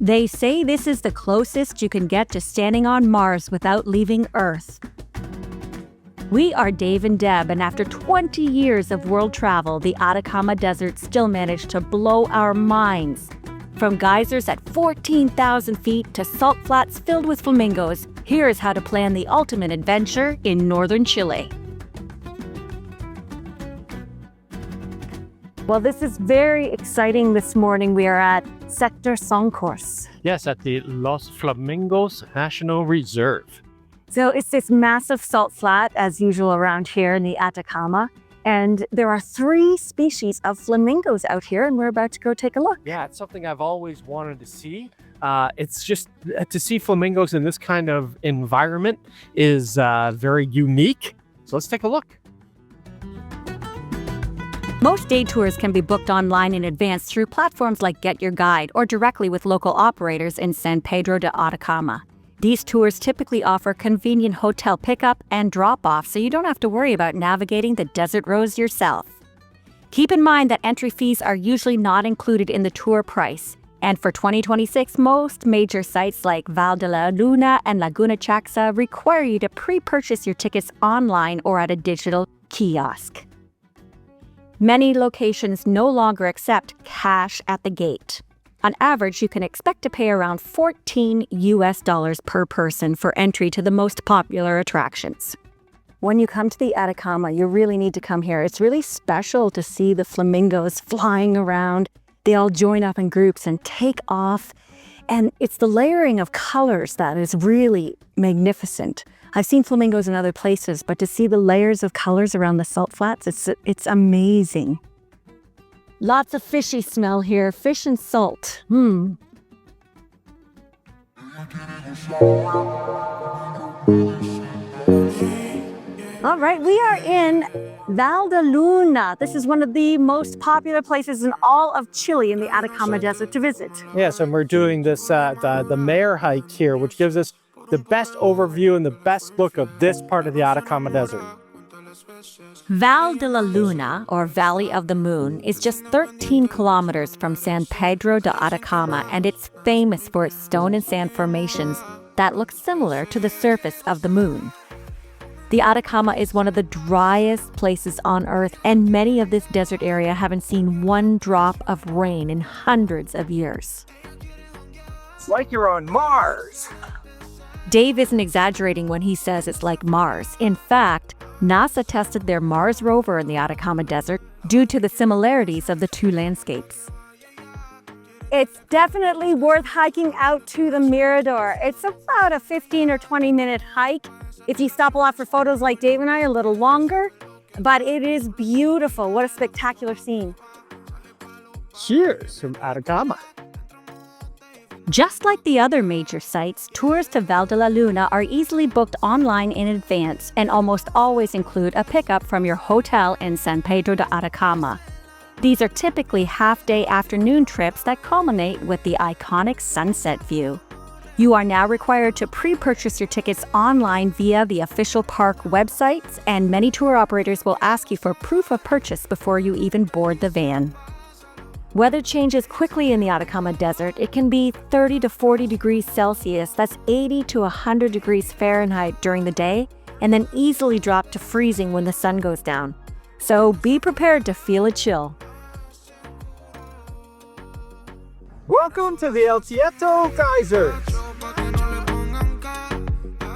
They say this is the closest you can get to standing on Mars without leaving Earth. We are Dave and Deb, and after 20 years of world travel, the Atacama Desert still managed to blow our minds. From geysers at 14,000 feet to salt flats filled with flamingos, here's how to plan the ultimate adventure in northern Chile. Well, this is very exciting this morning. We are at Sector Soncors. Yes, at the Los Flamingos National Reserve. So it's this massive salt flat, as usual around here in the Atacama. And there are 3 species of flamingos out here, and we're about to go take a look. Yeah, it's something I've always wanted to see. It's just to see flamingos in this kind of environment is very unique. So let's take a look. Most day tours can be booked online in advance through platforms like Get Your Guide or directly with local operators in San Pedro de Atacama. These tours typically offer convenient hotel pickup and drop-off, so you don't have to worry about navigating the desert roads yourself. Keep in mind that entry fees are usually not included in the tour price, and for 2026, most major sites like Valle de la Luna and Laguna Chaxa require you to pre-purchase your tickets online or at a digital kiosk. Many locations no longer accept cash at the gate. On average, you can expect to pay around $14 per person for entry to the most popular attractions. When you come to the Atacama, you really need to come here. It's really special to see the flamingos flying around. They all join up in groups and take off. And it's the layering of colors that is really magnificent. I've seen flamingos in other places, but to see the layers of colors around the salt flats, it's amazing. Lots of fishy smell here, fish and salt. All right, we are in Valle de Luna. This is one of the most popular places in all of Chile in the Atacama Desert to visit. Yes, and we're doing this the mare hike here, which gives us the best overview and the best look of this part of the Atacama Desert. Valle de la Luna, or Valley of the Moon, is just 13 kilometers from San Pedro de Atacama, and it's famous for its stone and sand formations that look similar to the surface of the moon. The Atacama is one of the driest places on Earth, and many of this desert area haven't seen one drop of rain in hundreds of years. It's like you're on Mars. Dave isn't exaggerating when he says it's like Mars. In fact, NASA tested their Mars rover in the Atacama Desert due to the similarities of the 2 landscapes. It's definitely worth hiking out to the Mirador. It's about a 15 or 20 minute hike. If you stop a lot for photos like Dave and I, a little longer, but it is beautiful. What a spectacular scene. Cheers from Atacama. Just like the other major sites, tours to Valle de la Luna are easily booked online in advance and almost always include a pickup from your hotel in San Pedro de Atacama. These are typically half-day afternoon trips that culminate with the iconic sunset view. You are now required to pre-purchase your tickets online via the official park websites, and many tour operators will ask you for proof of purchase before you even board the van. Weather changes quickly in the Atacama Desert. It can be 30 to 40 degrees Celsius, that's 80 to 100 degrees Fahrenheit during the day, and then easily drop to freezing when the sun goes down. So be prepared to feel a chill. Welcome to the Tatio Geysers.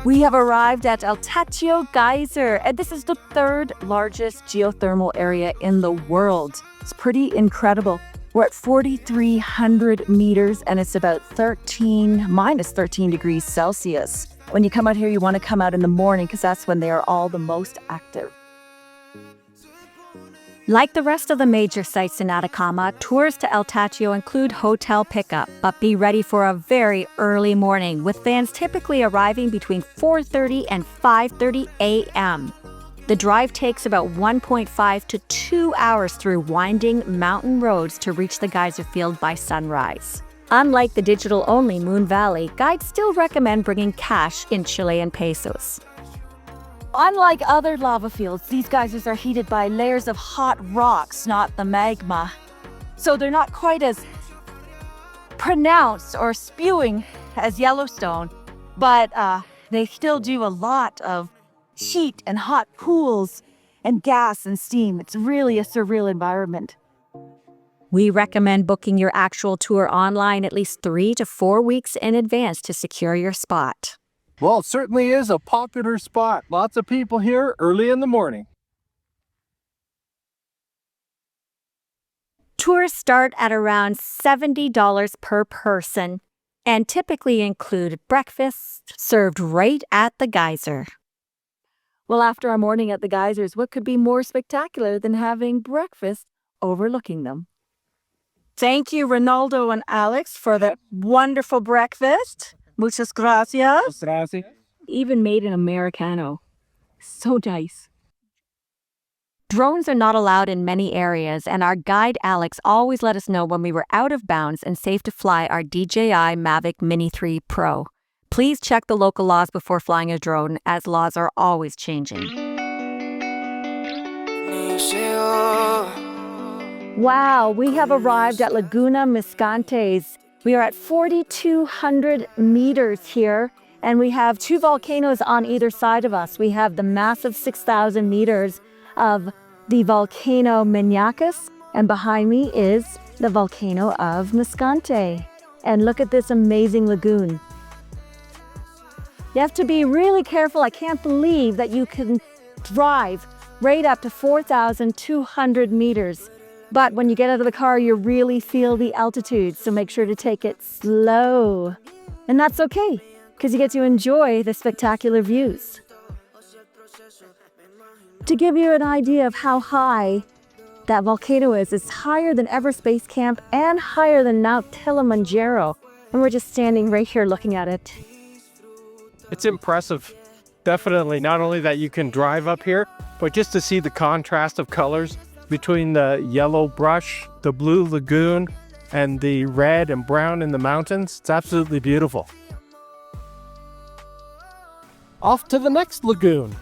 We have arrived at Tatio Geyser, and this is the 3rd largest geothermal area in the world. It's pretty incredible. We're at 4,300 meters, and it's about minus 13 degrees Celsius. When you come out here, you want to come out in the morning because that's when they are all the most active. Like the rest of the major sites in Atacama, tours to El Tatio include hotel pickup, but be ready for a very early morning, with vans typically arriving between 4:30 and 5:30 a.m. The drive takes about 1.5 to 2 hours through winding mountain roads to reach the geyser field by sunrise. Unlike the digital-only Moon Valley, guides still recommend bringing cash in Chilean pesos. Unlike other lava fields, these geysers are heated by layers of hot rocks, not the magma. So they're not quite as pronounced or spewing as Yellowstone, but they still do a lot of heat and hot pools and gas and steam. It's really a surreal environment. We recommend booking your actual tour online at least 3 to 4 weeks in advance to secure your spot. Well, it certainly is a popular spot. Lots of people here early in the morning. Tours start at around $70 per person and typically include breakfast served right at the geyser. Well, after our morning at the geysers, what could be more spectacular than having breakfast overlooking them? Thank you, Ronaldo and Alex, for the wonderful breakfast. Muchas gracias. Even made an Americano. So nice. Drones are not allowed in many areas, and our guide Alex always let us know when we were out of bounds and safe to fly our DJI Mavic Mini 3 Pro. Please check the local laws before flying a drone, as laws are always changing. Wow, we have arrived at Laguna Miscanti. We are at 4,200 meters here, and we have 2 volcanoes on either side of us. We have the massive 6,000 meters of the volcano Miñiques, and behind me is the volcano of Miscanti. And look at this amazing lagoon. You have to be really careful. I can't believe that you can drive right up to 4,200 meters. But when you get out of the car, you really feel the altitude, so make sure to take it slow. And that's okay, because you get to enjoy the spectacular views. To give you an idea of how high that volcano is, it's higher than Everest Base Camp and higher than Mount Kilimanjaro. And we're just standing right here looking at it. It's impressive. Definitely, not only that you can drive up here, but just to see the contrast of colors between the yellow brush, the blue lagoon, and the red and brown in the mountains. It's absolutely beautiful. Off to the next lagoon.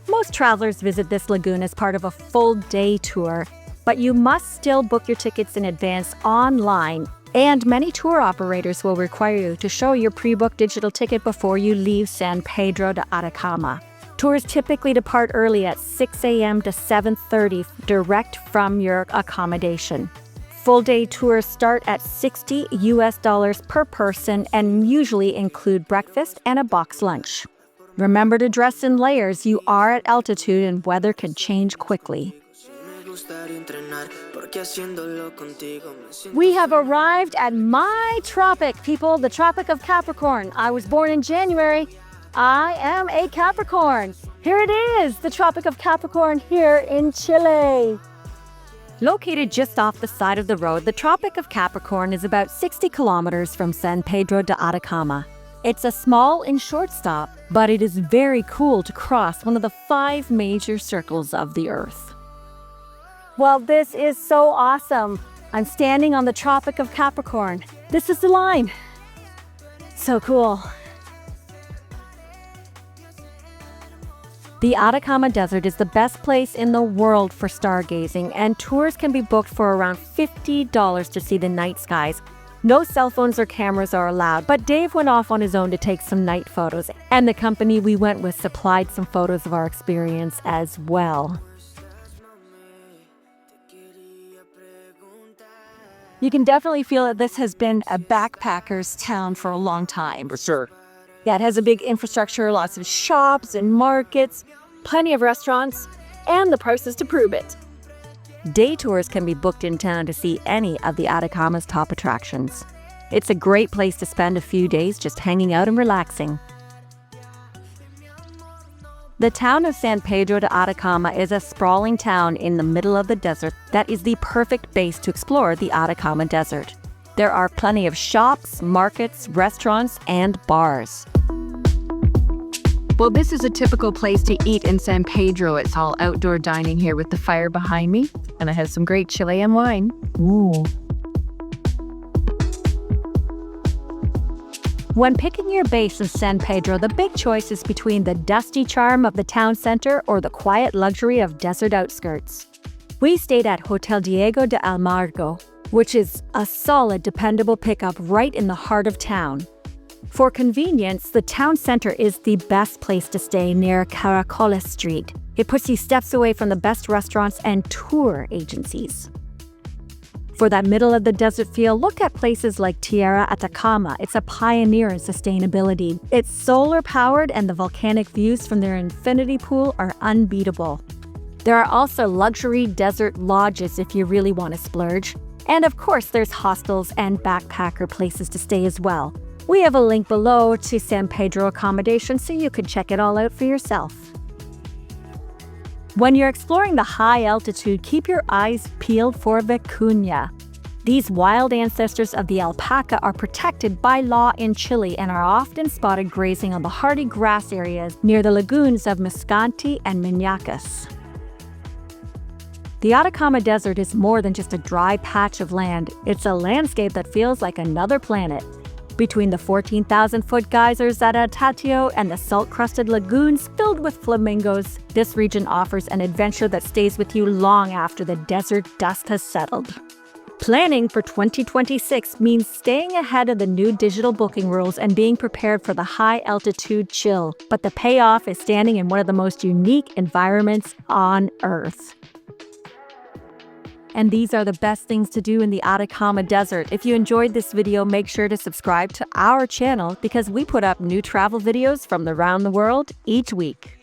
Most travelers visit this lagoon as part of a full-day tour, but you must still book your tickets in advance online, and many tour operators will require you to show your pre-booked digital ticket before you leave San Pedro de Atacama. Tours typically depart early at 6 a.m. to 7:30 direct from your accommodation. Full-day tours start at $60 per person and usually include breakfast and a box lunch. Remember to dress in layers. You are at altitude and weather can change quickly. We have arrived at my tropic, people, the Tropic of Capricorn. I was born in January. I am a Capricorn. Here it is, the Tropic of Capricorn here in Chile. Located just off the side of the road, the Tropic of Capricorn is about 60 kilometers from San Pedro de Atacama. It's a small and short stop, but it is very cool to cross one of the 5 major circles of the Earth. Well, this is so awesome. I'm standing on the Tropic of Capricorn. This is the line. So cool. The Atacama Desert is the best place in the world for stargazing, and tours can be booked for around $50 to see the night skies. No cell phones or cameras are allowed, but Dave went off on his own to take some night photos, and the company we went with supplied some photos of our experience as well. You can definitely feel that this has been a backpacker's town for a long time. For sure. Yeah, it has a big infrastructure, lots of shops and markets, plenty of restaurants, and the prices to prove it. Day tours can be booked in town to see any of the Atacama's top attractions. It's a great place to spend a few days just hanging out and relaxing. The town of San Pedro de Atacama is a sprawling town in the middle of the desert that is the perfect base to explore the Atacama Desert. There are plenty of shops, markets, restaurants, and bars. Well, this is a typical place to eat in San Pedro. It's all outdoor dining here with the fire behind me, and I have some great Chilean wine. Ooh. When picking your base in San Pedro, the big choice is between the dusty charm of the town center or the quiet luxury of desert outskirts. We stayed at Hotel Diego de Almagro, which is a solid, dependable pickup right in the heart of town. For convenience, the town center is the best place to stay near Caracoles Street. It puts you steps away from the best restaurants and tour agencies. For that middle of the desert feel, look at places like Tierra Atacama. It's a pioneer in sustainability. It's solar powered and the volcanic views from their infinity pool are unbeatable. There are also luxury desert lodges if you really want to splurge. And of course, there's hostels and backpacker places to stay as well. We have a link below to San Pedro accommodation so you can check it all out for yourself. When you're exploring the high altitude, keep your eyes peeled for Vicuña. These wild ancestors of the alpaca are protected by law in Chile and are often spotted grazing on the hardy grass areas near the lagoons of Miscanti and Miñiques. The Atacama Desert is more than just a dry patch of land. It's a landscape that feels like another planet. Between the 14,000-foot geysers at Tatio and the salt-crusted lagoons filled with flamingos, this region offers an adventure that stays with you long after the desert dust has settled. Planning for 2026 means staying ahead of the new digital booking rules and being prepared for the high-altitude chill, but the payoff is standing in one of the most unique environments on Earth. And these are the best things to do in the Atacama Desert. If you enjoyed this video, make sure to subscribe to our channel because we put up new travel videos from around the world each week.